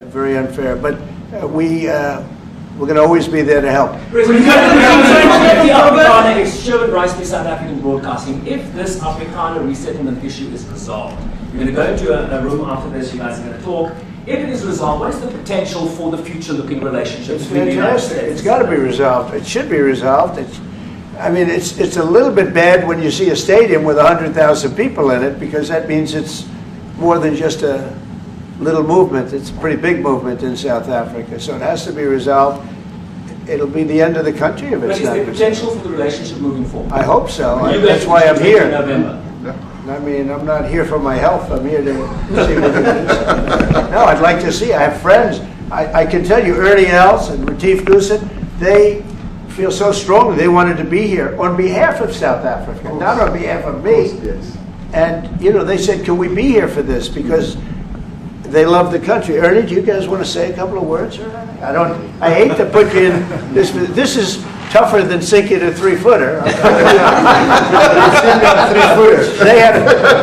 very unfair. But we're going to always be there to help. The Afrikaner Exchequer rights to South African broadcasting. If this Afrikaner resettlement issue is resolved, you're going to go into a room after this. You guys are going to talk. If it is resolved, what is the potential for the future-looking relationship between the United States? It's got to be resolved. It should be resolved. It's a little bit bad when you see a stadium with 100,000 people in it, because that means it's more than just a little movement. It's a pretty big movement in South Africa. So it has to be resolved. It'll be the end of the country if it's not resolved. But is there potential for the relationship moving forward? I hope so. That's why I'm here. In November. I mean, I'm not here for my health. I'm here to see what it is. No, I'd like to see. I have friends. I can tell you, Ernie Els and Retief Goosen, they feel so strongly they wanted to be here on behalf of South Africa, not on behalf of me. Yes. And, you know, they said, can we be here for this? Because they love the country. Ernie, do you guys want to say a couple of words? I hate to put you in this. This is tougher than sinking a 3-footer. They have,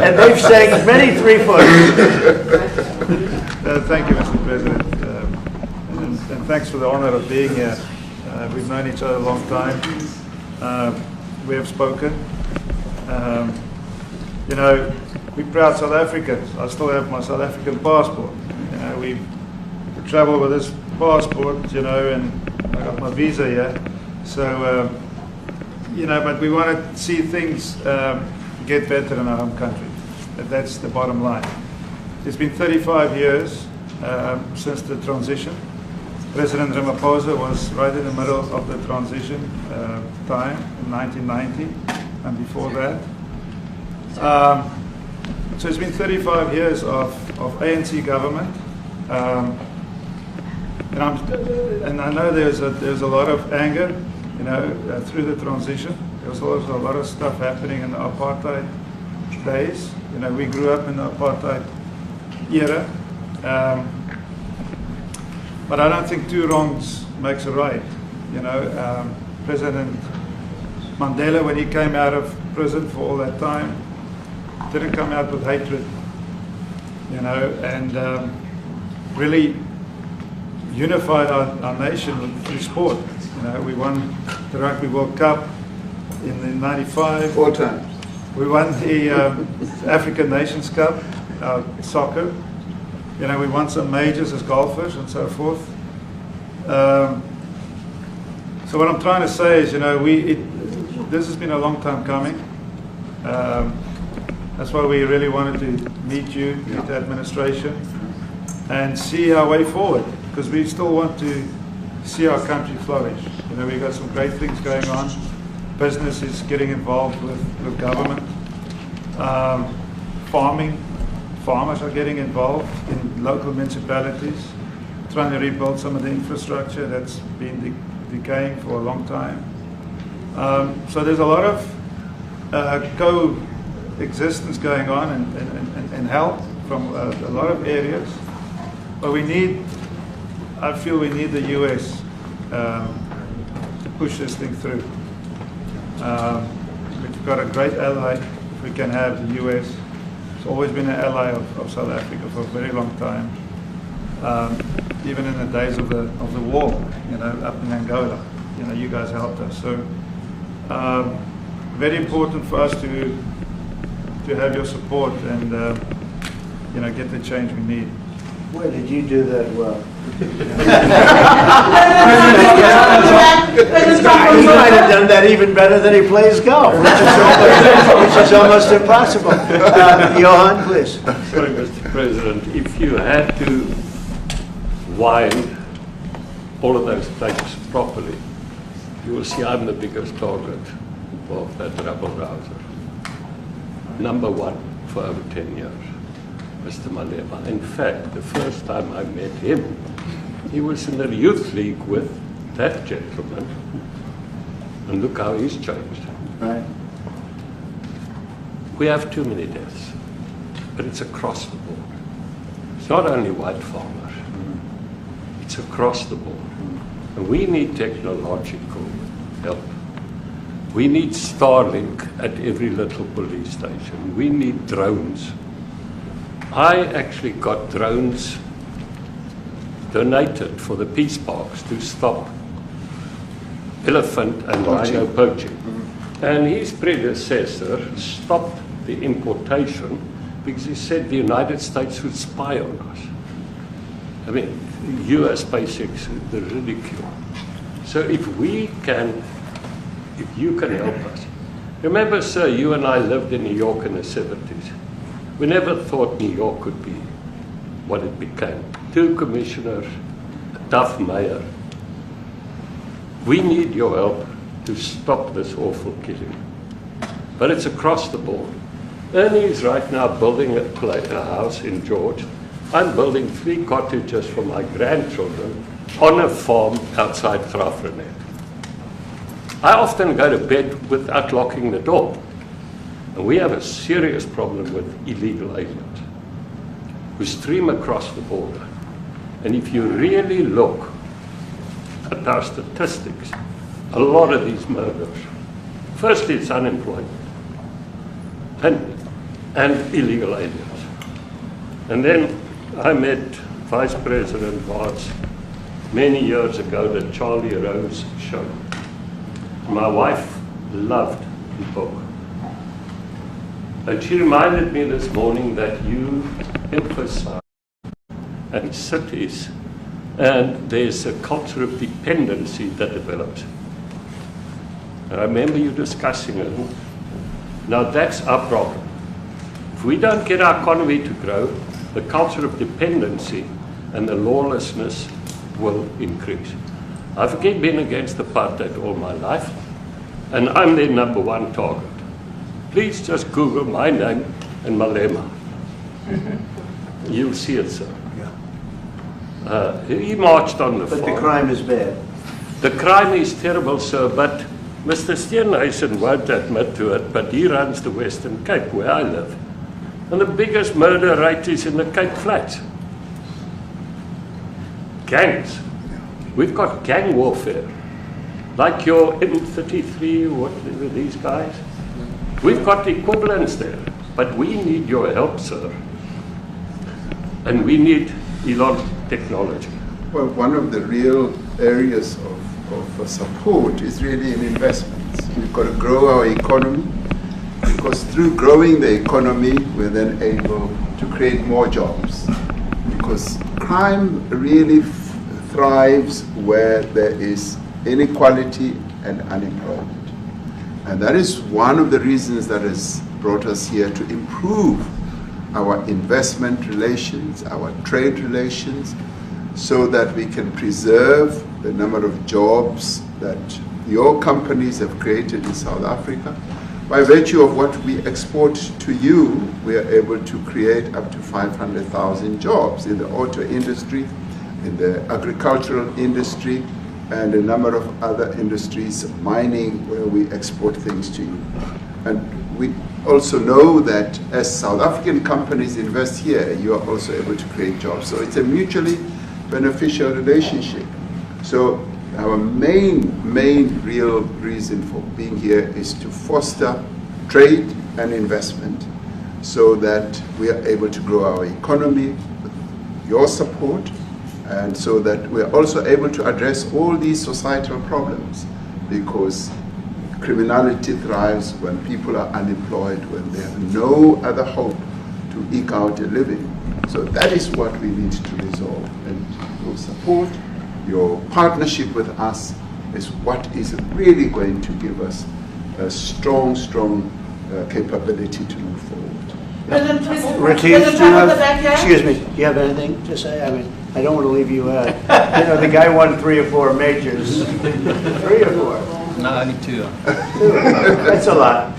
and they've sank many 3-footers. Thank you, Mr. President, and thanks for the honor of being here. We've known each other a long time. We have spoken. You know, we're proud South Africans. I still have my South African passport. You know, we travel with this passport, you know, and I got my visa here. So, you know, but we want to see things get better in our home country. That's the bottom line. It's been 35 years since the transition. President Ramaphosa was right in the middle of the transition time in 1990 and before that. So it's been 35 years of ANC government. And I know there's a lot of anger, you know, through the transition. There was also a lot of stuff happening in the apartheid days. You know, we grew up in the apartheid era. But I don't think two wrongs makes a right. You know, President Mandela, when he came out of prison for all that time, didn't come out with hatred, you know, and really unified our nation through sport. You know, we won the Rugby World Cup in '95. 4 times. We won the African Nations Cup, soccer. You know, we won some majors as golfers and so forth. So what I'm trying to say is, you know, this has been a long time coming. That's why we really wanted to meet you, meet the administration, and see our way forward, because we still want to see our country flourish. You know, we've got some great things going on. Business is getting involved with government. Farmers are getting involved in local municipalities, trying to rebuild some of the infrastructure that's been decaying for a long time. So there's a lot of coexistence going on and help from a lot of areas. But I feel we need the US to push this thing through. We've got a great ally if we can have the US. It's always been an ally of South Africa for a very long time. Even in the days of the war, you know, up in Angola, you know, you guys helped us. So very important for us to have your support and you know, get the change we need. Where did you do that well? You might have done that even better than he plays golf, which is almost impossible. Johan, please. Sorry, Mr. President, if you had to wind all of those tapes properly, you will see I'm the biggest target of that rabble-rouser. Number one for over 10 years, Mr. Malema. In fact, the first time I met him, he was in the youth league with that gentleman, and look how he's changed. Right. We have too many deaths, but it's across the board. It's not only white farmers, it's across the board. And we need technological help. We need Starlink at every little police station. We need drones. I actually got drones donated for the peace parks to stop elephant and rhino poaching. And his predecessor stopped the importation because he said the United States would spy on us. I mean, US basics, the ridicule. So if you can help us. Remember, sir, you and I lived in New York in the 70s. We never thought New York could be what it became. 2 commissioners, a tough mayor. We need your help to stop this awful killing. But it's across the board. Ernie is right now building a house in George. I'm building 3 cottages for my grandchildren on a farm outside Graaff-Reinet. I often go to bed without locking the door. And we have a serious problem with illegal aliens who stream across the border. And if you really look at our statistics, a lot of these murders, firstly it's unemployment and illegal aliens. And then I met Vice President Watts many years ago, the Charlie Rose show. My wife loved the book. And she reminded me this morning that you emphasize in cities, and there's a culture of dependency that develops. I remember you discussing it. Now that's our problem. If we don't get our economy to grow, the culture of dependency and the lawlessness will increase. I've again been against apartheid all my life, and I'm their #1 target. Please just Google my name and Malema. You'll see it, sir. He marched on the farm. But the crime is bad. The crime is terrible, sir, but Mr. Steenhuisen won't admit to it, but he runs the Western Cape, where I live. And the biggest murder rate is in the Cape Flats. Gangs. We've got gang warfare. Like your M33, whatever these guys. We've got equivalents there. But we need your help, sir. And we need Elon technology. Well, one of the real areas of support is really in investments. We've got to grow our economy, because through growing the economy, we're then able to create more jobs. Because crime really thrives where there is inequality and unemployment. And that is one of the reasons that has brought us here, to improve our investment relations, our trade relations, so that we can preserve the number of jobs that your companies have created in South Africa. By virtue of what we export to you, we are able to create up to 500,000 jobs in the auto industry, in the agricultural industry, and a number of other industries, mining, where we export things to you. And we also know that as South African companies invest here, you are also able to create jobs. So it's a mutually beneficial relationship. So our main real reason for being here is to foster trade and investment, so that we are able to grow our economy with your support, and so that we are also able to address all these societal problems, because criminality thrives when people are unemployed, when they have no other hope to eke out a living. So that is what we need to resolve, and your support, your partnership with us is what is really going to give us a strong capability to move forward. Retief, do you have, excuse me, do you have anything to say? I mean, I don't want to leave you out. You know, the guy won 3 or 4 majors. 3 or 4? No, only 2. 2. That's a lot.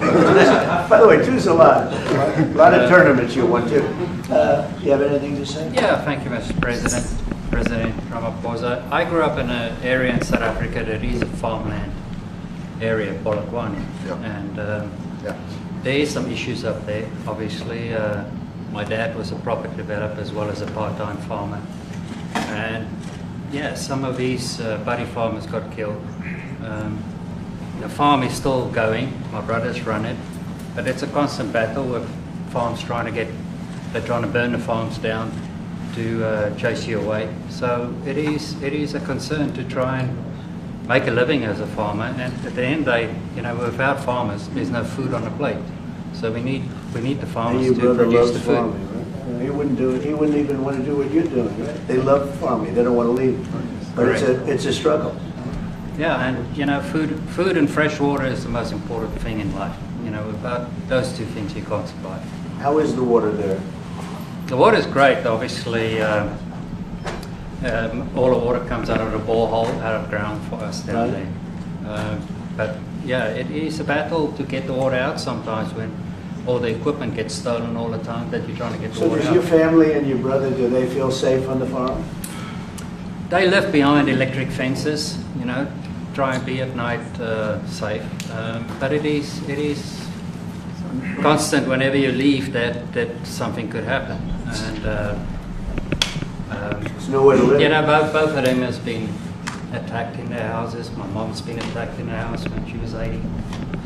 By the way, 2's a lot. A lot of tournaments you won too. Do you have anything to say? Yeah, thank you, Mr. President. President Ramaphosa. I grew up in an area in South Africa that is a farmland area, Polokwane. Yeah. And Yeah. there is some issues up there. Obviously, my dad was a property developer as well as a part-time farmer. And yeah, some of these buddy farmers got killed. The farm is still going. My brothers run it. But it's a constant battle with farms they're trying to burn the farms down to chase you away. So it is a concern to try and make a living as a farmer. And at the end, without farmers, there's no food on the plate. So we need the farmers Your to brother produce loves the food. farming, right? He wouldn't do it. He wouldn't even want to do what you're doing, right? They love farming. They don't want to leave. But it's a struggle. Yeah, and food and fresh water is the most important thing in life. Without those two things, you can't survive. How is the water there? The water is great, obviously. All the water comes out of the borehole, out of ground for us down Right. there. But yeah, it is a battle to get the water out sometimes when all the equipment gets stolen all the time that you're trying to get the So water does out. your family and your brother, do they feel safe on the farm? They live behind electric fences, try and be at night safe. But it is constant whenever you leave that something could happen. And There's nowhere to live. both of them has been attacked in their houses. My mom's been attacked in her house when she was 80.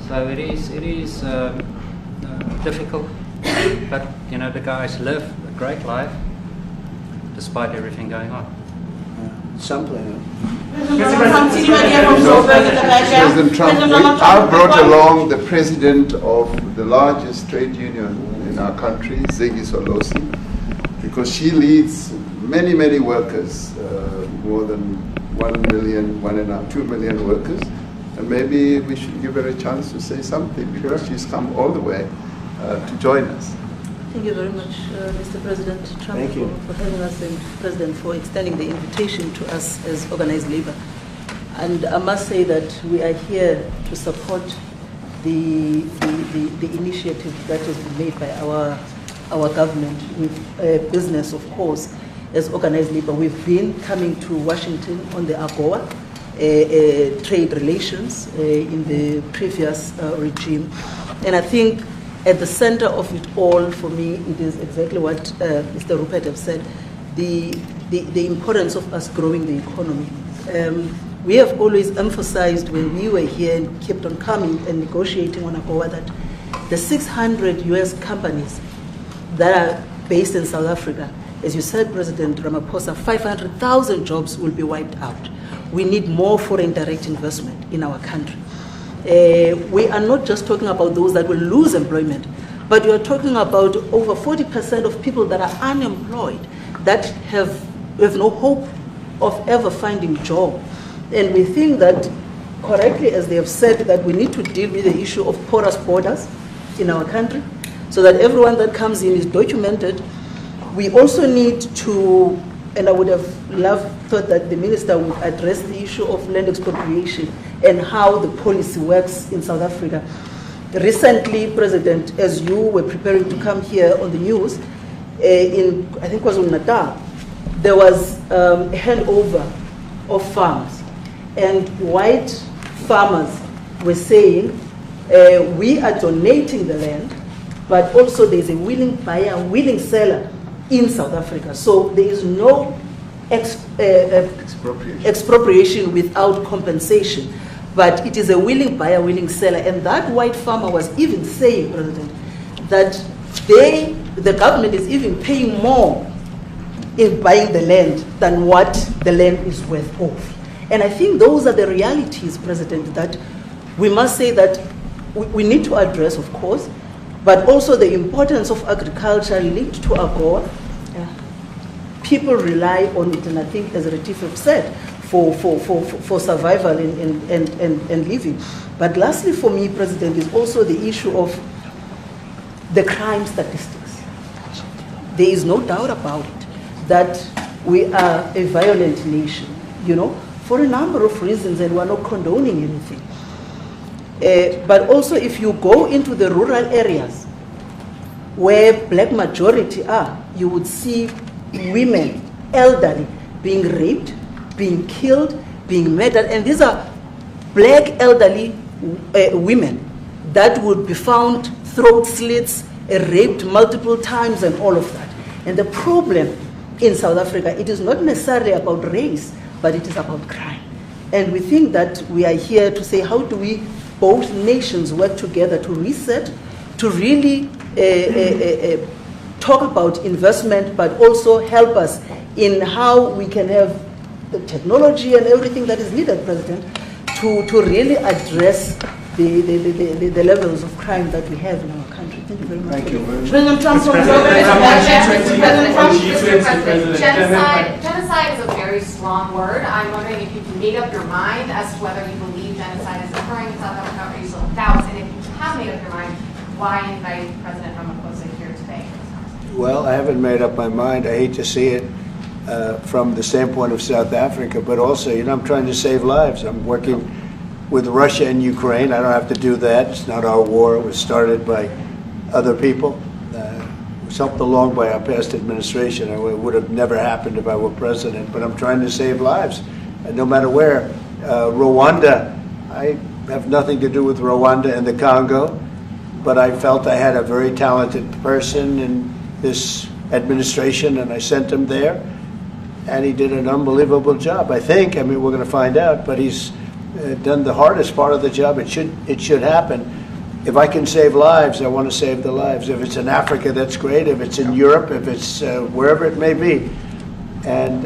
So it is difficult. But the guys live a great life despite everything going on. Someplace. President Trump, I brought along the president of the largest trade union in our country, Ziggy Solosi, because she leads many, many workers, more than 1 million, 2 million workers. And maybe we should give her a chance to say something because she's come all the way to join us. Thank you very much, Mr. President Trump, Thank you. for having us, and President, for extending the invitation to us as organized labor. And I must say that we are here to support the initiative that has been made by our government with business, of course, as organized labor. We've been coming to Washington on the AGOA trade relations in the previous regime. And I think at the center of it all, for me, it is exactly what Mr. Rupert have said, the importance of us growing the economy. We have always emphasized when we were here and kept on coming and negotiating on AGOA that the 600 US companies that are based in South Africa, as you said, President Ramaphosa, 500,000 jobs will be wiped out. We need more foreign direct investment in our country. We are not just talking about those that will lose employment, but we are talking about over 40% of people that are unemployed, that have no hope of ever finding a job. And we think that, correctly, as they have said, that we need to deal with the issue of porous borders in our country, so that everyone that comes in is documented. We also need to, and I would have thought that the minister would address the issue of land expropriation and how the policy works in South Africa. Recently, President, as you were preparing to come here on the news, in, I think it was in Natal, there was a handover of farms. And white farmers were saying, we are donating the land, but also there's a willing buyer, willing seller in South Africa. So there is no expropriation without compensation, but it is a willing buyer, willing seller. And that white farmer was even saying, President, that the government is even paying more in buying the land than what the land is worth of. And I think those are the realities, President, that we must say that we need to address, of course, but also the importance of agriculture linked to AGOA. People rely on it, and I think, as Retief have said, for survival and living. But lastly, for me, President, is also the issue of the crime statistics. There is no doubt about it that we are a violent nation, for a number of reasons, and we're not condoning anything. But also, if you go into the rural areas where black majority are, you would see women, elderly, being raped, being killed, being murdered. And these are black elderly women that would be found throat slits, raped multiple times, and all of that. And the problem in South Africa, it is not necessarily about race, but it is about crime. And we think that we are here to say, how do we, both nations, work together to reset, to really talk about investment, but also help us in how we can have the technology and everything that is needed, President, to really address the levels of crime that we have in our country. Thank you very much. Thank you very much. President Trump, genocide is a very strong word. I'm wondering if you've made up your mind as to whether you believe genocide is occurring in South Africa, or you still doubt, and if you have made up your mind, why invite President Ramaphosa here today? Well, I haven't made up my mind. I hate to see it from the standpoint of South Africa, but also, you know, I'm trying to save lives. I'm working with Russia and Ukraine. I don't have to do that. It's not our war. It was started by other people. It was helped along by our past administration. It would have never happened if I were president, but I'm trying to save lives, no matter where. Rwanda, I have nothing to do with Rwanda and the Congo, but I felt I had a very talented person in this administration, and I sent him there, and he did an unbelievable job, I think. I mean, we're going to find out, but he's done the hardest part of the job. It should happen. If I can save lives, I want to save the lives. If it's in Africa, that's great. If it's in Europe, if it's wherever it may be. And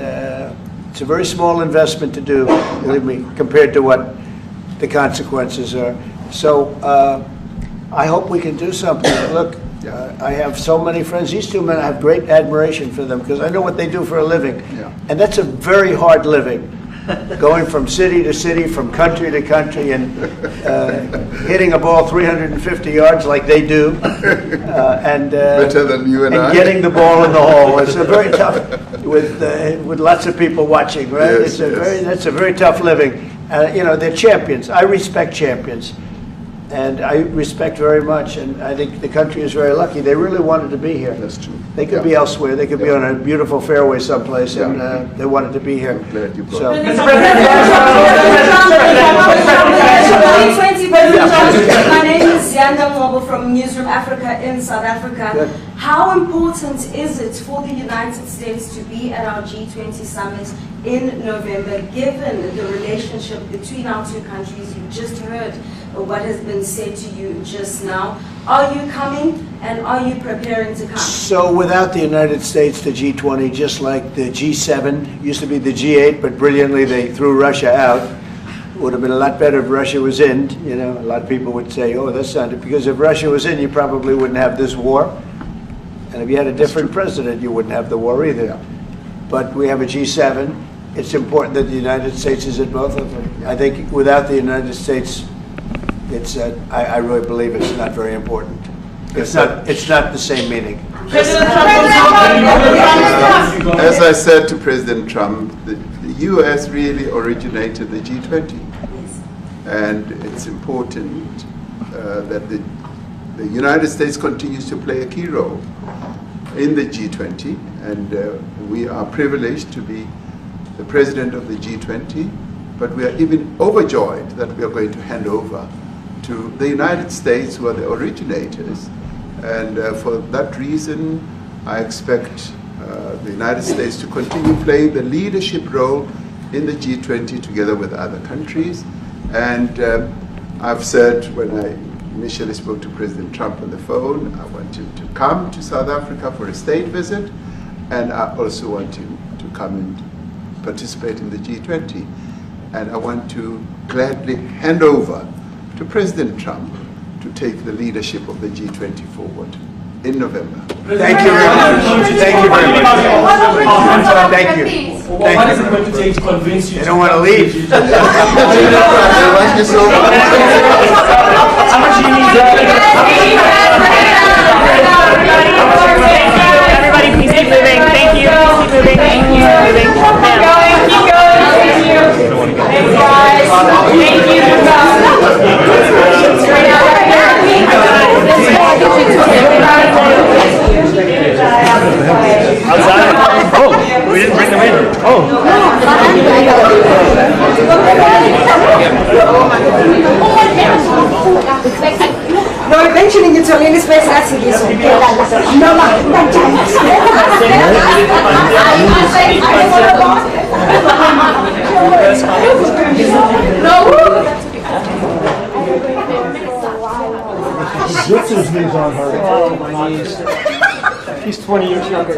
it's a very small investment to do, believe me, compared to what the consequences are. So I hope we can do something. Look, I have so many friends. These two men, I have great admiration for them because I know what they do for a living. Yeah. And that's a very hard living. Going from city to city, from country to country, and hitting a ball 350 yards like they do, and better than you and I. Getting the ball in the hole. It's a very tough, with lots of people watching, right? Yes, That's a very tough living. You know, they're champions. I respect champions, and I respect very much. And I think the country is very lucky. They really wanted to be here. That's true. They could be elsewhere. They could be on a beautiful fairway someplace, and they wanted to be here. I'm glad you brought So, it. My name is Yanda Ngobo from Newsroom Africa in South Africa. Good. How important is it for the United States to be at our G20 summit in November, given the relationship between our two countries? You just heard what has been said to you just now. Are you coming, and are you preparing to come? So without the United States, the G20, just like the G7, used to be the G8, but brilliantly they threw Russia out. It would have been a lot better if Russia was in. You know, a lot of people would say, oh, that's not it. Because if Russia was in, you probably wouldn't have this war. And if you had a different president, you wouldn't have the war either. But we have a G7. It's important that the United States is at both of them. I think without the United States, it's I really believe it's not very important. It's not the same meaning. As I said to President Trump, the U.S. really originated the G20. And it's important that the United States continues to play a key role in the G20. And we are privileged to be the president of the G20. But we are even overjoyed that we are going to hand over to the United States, who are the originators. And for that reason, I expect the United States to continue playing the leadership role in the G20 together with other countries. And I've said when I initially spoke to President Trump on the phone, I want him to come to South Africa for a state visit, and I also want him to come and participate in the G20. And I want to gladly hand over to President Trump to take the leadership of the G20 forward in November. Thank you very much. Thank you very much. Thank you. What is it going to take to convince you? They don't want to leave. Thank you so much. How much do you need? Everybody, please keep moving. Thank you. Keep moving. Thank you. Moving. Keep going. Keep going. Thank you. Thanks, guys. Thank you. Oh, we didn't bring them in. No, eventually you tell me space that's it. No, Zips his knees on her. Oh, my knees. He's 20. 20 years younger.